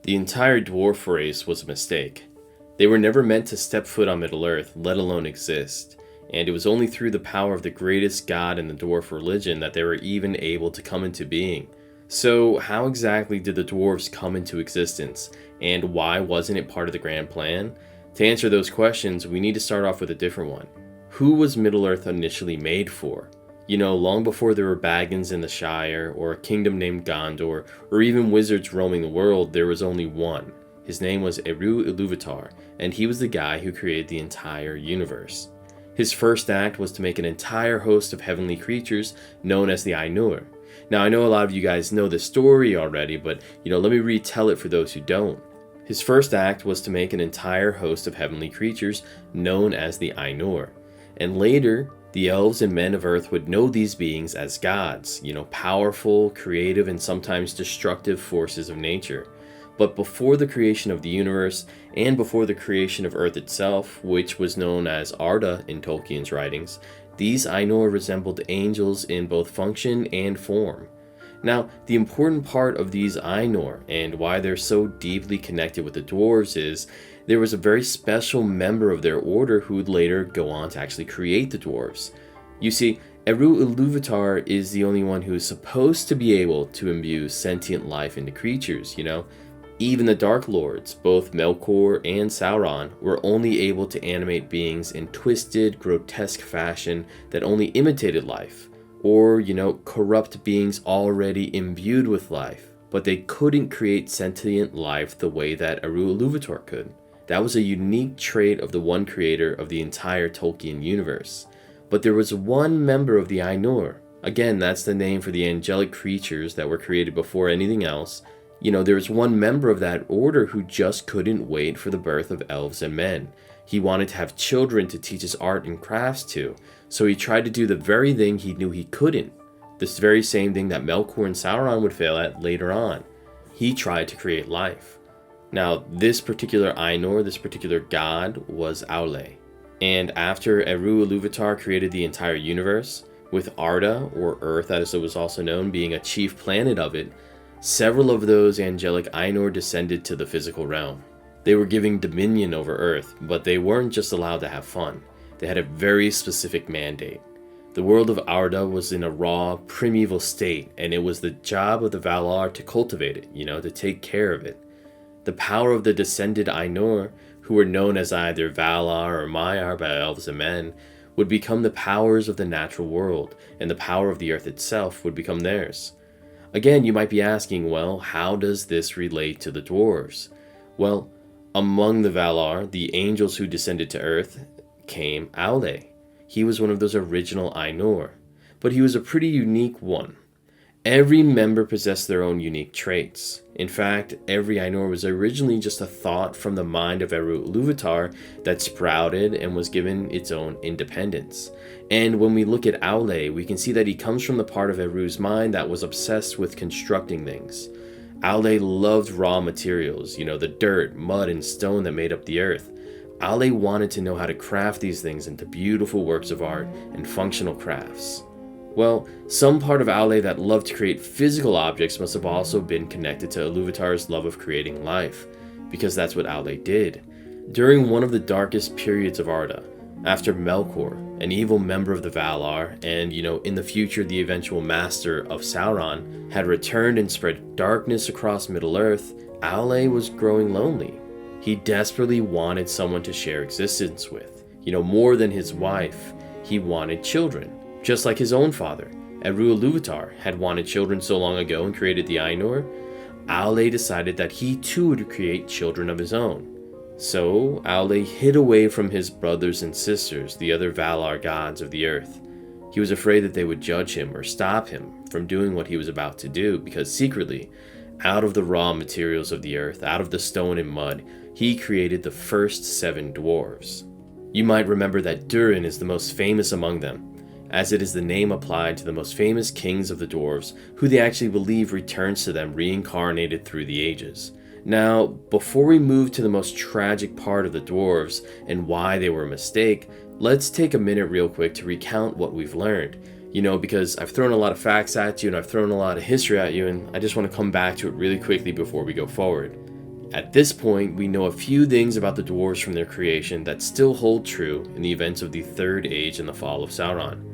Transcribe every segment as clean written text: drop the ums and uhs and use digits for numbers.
The entire dwarf race was a mistake. They were never meant to step foot on Middle-earth, let alone exist, and it was only through the power of the greatest god in the dwarf religion that they were even able to come into being. So how exactly did the dwarves come into existence, and why wasn't it part of the grand plan? To answer those questions, we need to start off with a different one. Who was Middle-earth initially made for? Long before there were Baggins in the Shire, or a kingdom named Gondor, or even wizards roaming the world, there was only one. His name was Eru Ilúvatar, and he was the guy who created the entire universe. His first act was to make an entire host of heavenly creatures known as the Ainur. Now, I know a lot of you guys know this story already, but let me retell it for those who don't. His first act was to make an entire host of heavenly creatures known as the Ainur, and later, the elves and men of Earth would know these beings as gods, powerful, creative, and sometimes destructive forces of nature. But before the creation of the universe, and before the creation of Earth itself, which was known as Arda in Tolkien's writings, these Ainur resembled angels in both function and form. Now, the important part of these Ainur, and why they're so deeply connected with the dwarves, is there was a very special member of their order who would later go on to actually create the dwarves. You see, Eru Ilúvatar is the only one who is supposed to be able to imbue sentient life into creatures, Even the Dark Lords, both Melkor and Sauron, were only able to animate beings in twisted, grotesque fashion that only imitated life, or, corrupt beings already imbued with life, but they couldn't create sentient life the way that Eru Ilúvatar could. That was a unique trait of the one creator of the entire Tolkien universe. But there was one member of the Ainur. Again, that's the name for the angelic creatures that were created before anything else. There was one member of that order who just couldn't wait for the birth of elves and men. He wanted to have children to teach his art and crafts to, so he tried to do the very thing he knew he couldn't. This very same thing that Melkor and Sauron would fail at later on. He tried to create life. Now, this particular Ainur, this particular god, was Aule. And after Eru Ilúvatar created the entire universe, with Arda, or Earth as it was also known, being a chief planet of it, several of those angelic Ainur descended to the physical realm. They were given dominion over Earth, but they weren't just allowed to have fun. They had a very specific mandate. The world of Arda was in a raw, primeval state, and it was the job of the Valar to cultivate it, to take care of it. The power of the descended Ainur, who were known as either Valar or Maiar by elves and men, would become the powers of the natural world, and the power of the earth itself would become theirs. Again, you might be asking, well, how does this relate to the dwarves? Well, among the Valar, the angels who descended to earth, came Aule. He was one of those original Ainur, but he was a pretty unique one. Every member possessed their own unique traits. In fact, every Ainur was originally just a thought from the mind of Eru Ilúvatar that sprouted and was given its own independence. And when we look at Aule, we can see that he comes from the part of Eru's mind that was obsessed with constructing things. Aule loved raw materials, the dirt, mud, and stone that made up the earth. Aule wanted to know how to craft these things into beautiful works of art and functional crafts. Well, some part of Aule that loved to create physical objects must have also been connected to Ilúvatar's love of creating life, because that's what Aule did. During one of the darkest periods of Arda, after Melkor, an evil member of the Valar, and in the future the eventual master of Sauron, had returned and spread darkness across Middle-earth, Aule was growing lonely. He desperately wanted someone to share existence with. More than his wife, he wanted children. Just like his own father, Eru Ilúvatar, had wanted children so long ago and created the Ainur, Aule decided that he too would create children of his own. So, Aule hid away from his brothers and sisters, the other Valar gods of the earth. He was afraid that they would judge him or stop him from doing what he was about to do, because secretly, out of the raw materials of the earth, out of the stone and mud, he created the first 7 dwarves. You might remember that Durin is the most famous among them, as it is the name applied to the most famous kings of the dwarves, who they actually believe returns to them reincarnated through the ages. Now, before we move to the most tragic part of the dwarves and why they were a mistake, let's take a minute real quick to recount what we've learned. Because I've thrown a lot of facts at you and I've thrown a lot of history at you, and I just want to come back to it really quickly before we go forward. At this point, we know a few things about the dwarves from their creation that still hold true in the events of the Third Age and the fall of Sauron.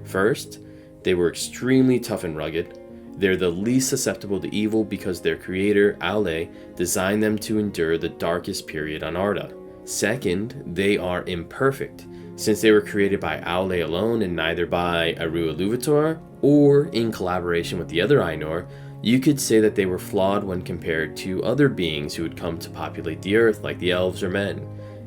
First, they were extremely tough and rugged. They're the least susceptible to evil because their creator, Aule, designed them to endure the darkest period on Arda. Second, they are imperfect, since they were created by Aule alone and neither by Eru Ilúvatar or in collaboration with the other Ainur. You could say that they were flawed when compared to other beings who would come to populate the earth, like the elves or men.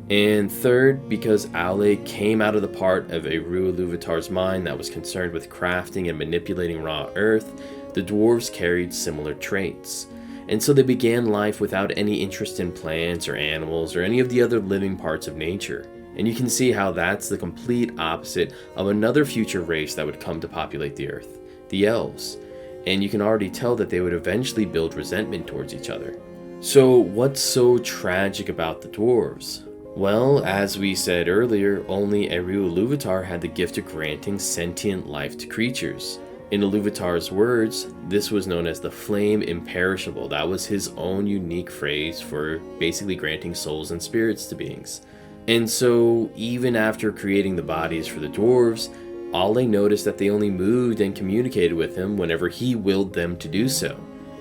And third, because Aule came out of the part of Eru Ilúvatar's mind that was concerned with crafting and manipulating raw earth, the dwarves carried similar traits. And so they began life without any interest in plants or animals or any of the other living parts of nature. And you can see how that's the complete opposite of another future race that would come to populate the earth, the elves. And you can already tell that they would eventually build resentment towards each other. So what's so tragic about the dwarves? Well, as we said earlier, only Eru Ilúvatar had the gift of granting sentient life to creatures. In Ilúvatar's words, this was known as the flame imperishable. That was his own unique phrase for basically granting souls and spirits to beings. And so, even after creating the bodies for the dwarves, Aule noticed that they only moved and communicated with him whenever he willed them to do so.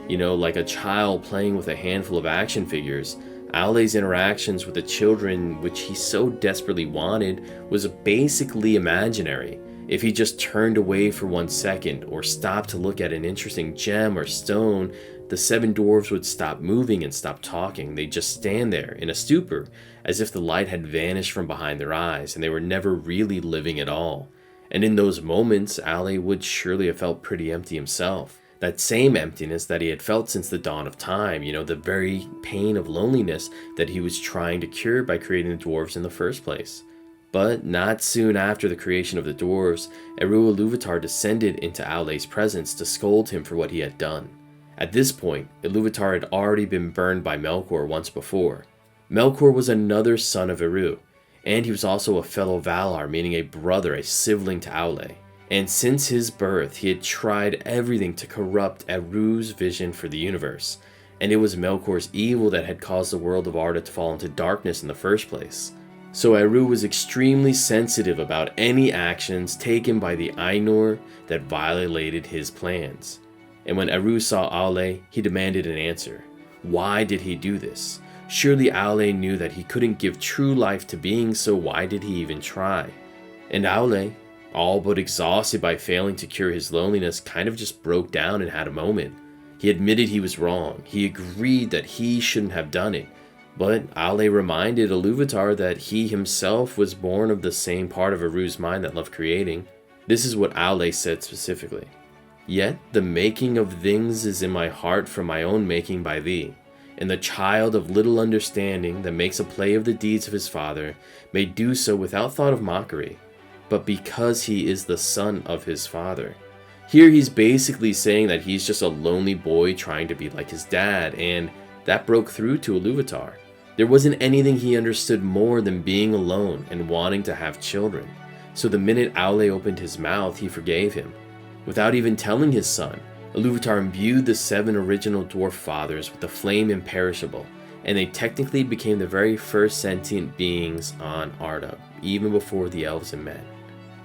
You know, like a child playing with a handful of action figures, Aule's interactions with the children, which he so desperately wanted, was basically imaginary. If he just turned away for 1 second or stopped to look at an interesting gem or stone, the 7 dwarves would stop moving and stop talking. They'd just stand there in a stupor, as if the light had vanished from behind their eyes and they were never really living at all. And in those moments, Aule would surely have felt pretty empty himself. That same emptiness that he had felt since the dawn of time, the very pain of loneliness that he was trying to cure by creating the dwarves in the first place. But not soon after the creation of the dwarves, Eru Ilúvatar descended into Aule's presence to scold him for what he had done. At this point, Ilúvatar had already been burned by Melkor once before. Melkor was another son of Eru, and he was also a fellow Valar, meaning a brother, a sibling to Aule. And since his birth, he had tried everything to corrupt Eru's vision for the universe, and it was Melkor's evil that had caused the world of Arda to fall into darkness in the first place. So Eru was extremely sensitive about any actions taken by the Ainur that violated his plans. And when Eru saw Aule, he demanded an answer. Why did he do this? Surely Aule knew that he couldn't give true life to beings, so why did he even try? And Aule, all but exhausted by failing to cure his loneliness, kind of just broke down and had a moment. He admitted he was wrong. He agreed that he shouldn't have done it. But Aule reminded Ilúvatar that he himself was born of the same part of Eru's mind that loved creating. This is what Aule said specifically. Yet the making of things is in my heart from my own making by thee. And the child of little understanding that makes a play of the deeds of his father may do so without thought of mockery, but because he is the son of his father. Here he's basically saying that he's just a lonely boy trying to be like his dad, and that broke through to Ilúvatar. There wasn't anything he understood more than being alone and wanting to have children. So the minute Aule opened his mouth, he forgave him. Without even telling his son, Ilúvatar imbued the 7 original dwarf fathers with the flame imperishable, and they technically became the very first sentient beings on Arda, even before the elves and men.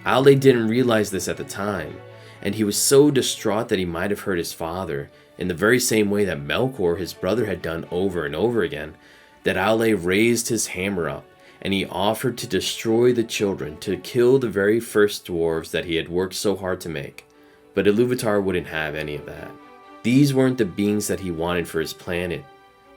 Aule didn't realize this at the time, and he was so distraught that he might have hurt his father, in the very same way that Melkor, his brother, had done over and over again, that Aule raised his hammer up, and he offered to destroy the children, to kill the very first dwarves that he had worked so hard to make. But Ilúvatar wouldn't have any of that. These weren't the beings that he wanted for his planet,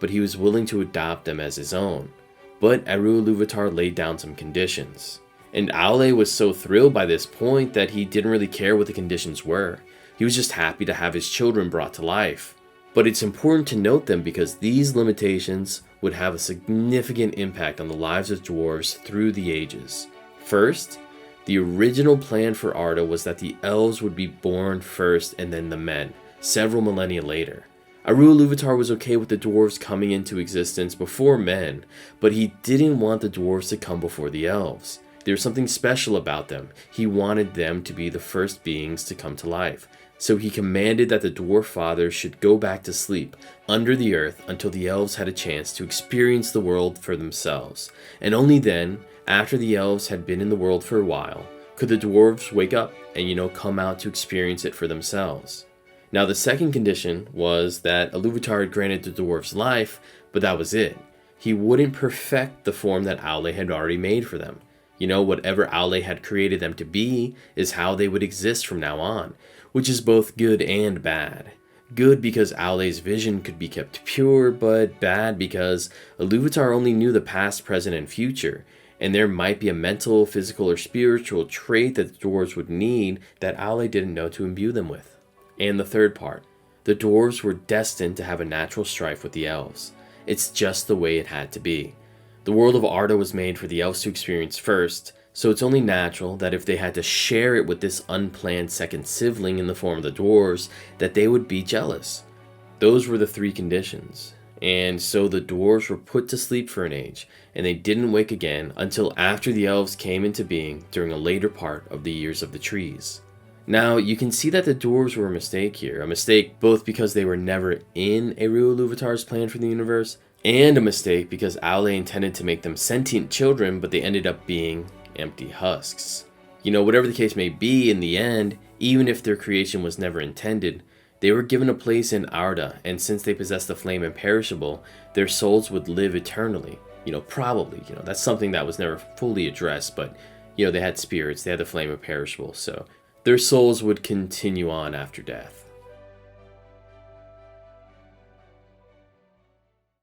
but he was willing to adopt them as his own. But Eru Ilúvatar laid down some conditions. And Aule was so thrilled by this point that he didn't really care what the conditions were. He was just happy to have his children brought to life. But it's important to note them because these limitations would have a significant impact on the lives of dwarves through the ages. First, the original plan for Arda was that the elves would be born first and then the men, several millennia later. Eru Ilúvatar was okay with the dwarves coming into existence before men, but he didn't want the dwarves to come before the elves. There was something special about them. He wanted them to be the first beings to come to life. So he commanded that the dwarf fathers should go back to sleep under the earth until the elves had a chance to experience the world for themselves. And only then, after the elves had been in the world for a while, could the dwarves wake up and, come out to experience it for themselves. Now, the second condition was that Iluvatar had granted the dwarves life, but that was it. He wouldn't perfect the form that Aule had already made for them. Whatever Aule had created them to be is how they would exist from now on, which is both good and bad. Good because Aule's vision could be kept pure, but bad because Iluvatar only knew the past, present, and future, and there might be a mental, physical, or spiritual trait that the dwarves would need that Aule didn't know to imbue them with. And the third part, the dwarves were destined to have a natural strife with the elves. It's just the way it had to be. The world of Arda was made for the elves to experience first, so it's only natural that if they had to share it with this unplanned second sibling in the form of the dwarves, that they would be jealous. Those were the three conditions. And so the dwarves were put to sleep for an age, and they didn't wake again until after the elves came into being during a later part of the Years of the Trees. Now, you can see that the dwarves were a mistake here. A mistake both because they were never in Eru Iluvatar's plan for the universe, and a mistake because Aule intended to make them sentient children, but they ended up being empty husks. Whatever the case may be, in the end, even if their creation was never intended, they were given a place in Arda, and since they possessed the flame imperishable, their souls would live eternally. Probably. That's something that was never fully addressed, but, they had spirits, they had the flame imperishable, so their souls would continue on after death.